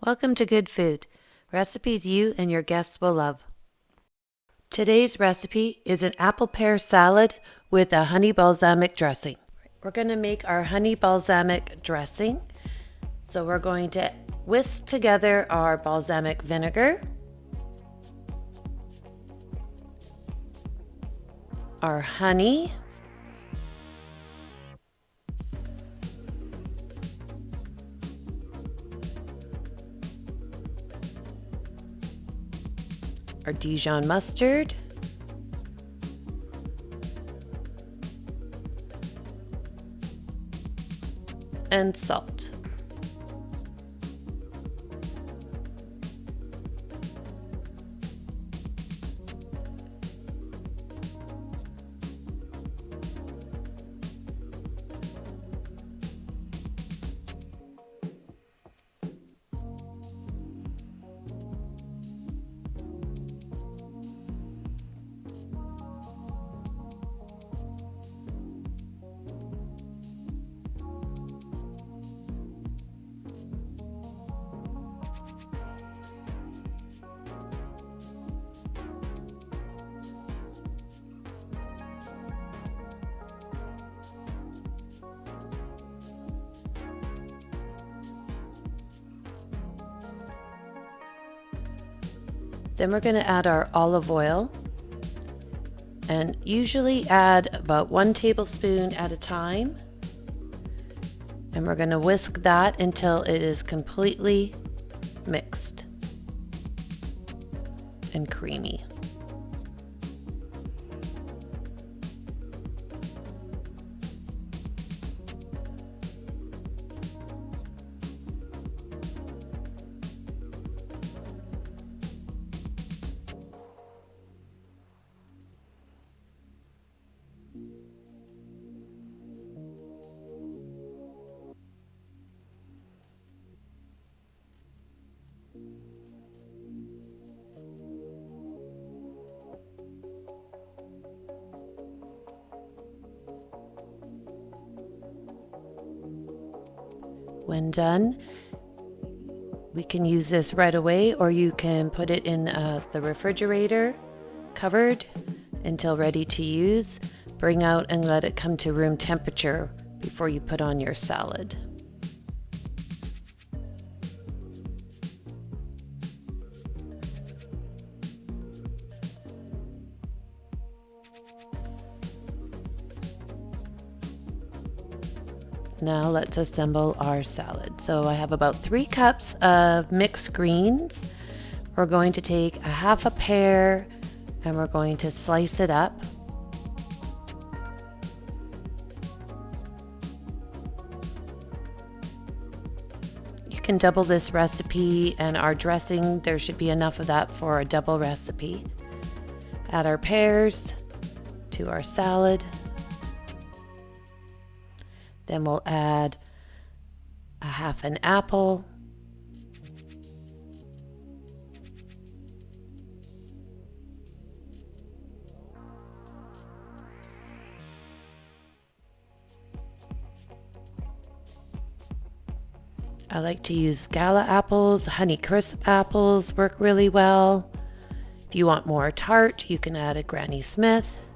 Welcome to Good Food, recipes you and your guests will love. Today's recipe is an apple pear salad with a honey balsamic dressing. We're going to make our honey balsamic dressing. So we're going to whisk together our balsamic vinegar, our honey, our Dijon mustard, and salt. Then we're going to add our olive oil, and usually add about 1 tablespoon at a time. And we're going to whisk that until it is completely mixed and creamy. When done, we can use this right away, or you can put it in the refrigerator covered until ready to use. Bring out and let it come to room temperature before you put on your salad. Now let's assemble our salad. So I have about 3 cups of mixed greens. We're going to take a half a pear and we're going to slice it up. You can double this recipe, and our dressing, there should be enough of that for a double recipe. Add our pears to our salad. Then we'll add a half an apple, I like to use Gala apples. Honey Crisp apples work really well. If you want more tart, you can add a Granny Smith.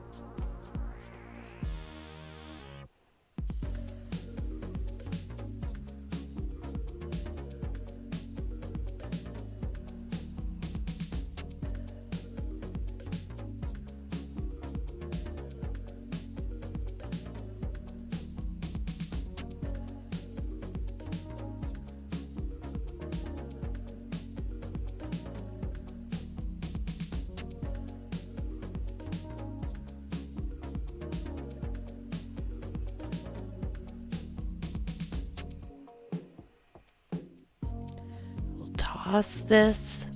Toss this.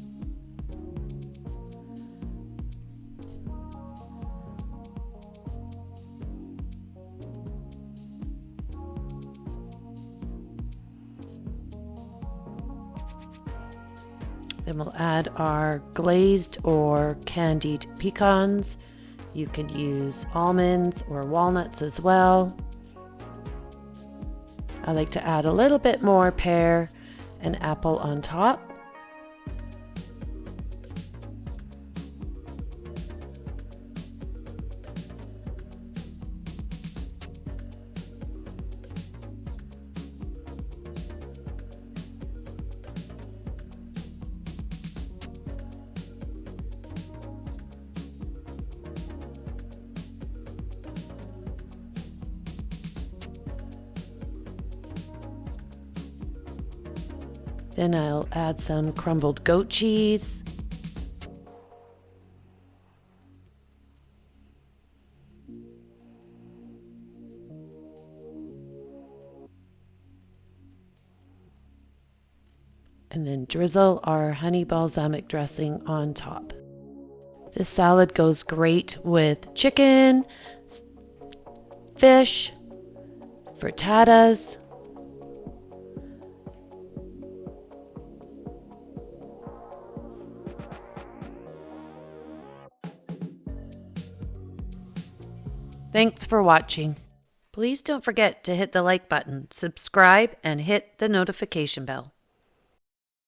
Then we'll add our glazed or candied pecans. You could use almonds or walnuts as well. I like to add a little bit more pear an apple on top. Then I'll add some crumbled goat cheese. And then drizzle our honey balsamic dressing on top. This salad goes great with chicken, fish, frittatas. Thanks for watching. Please don't forget to hit the like button, subscribe, and hit the notification bell.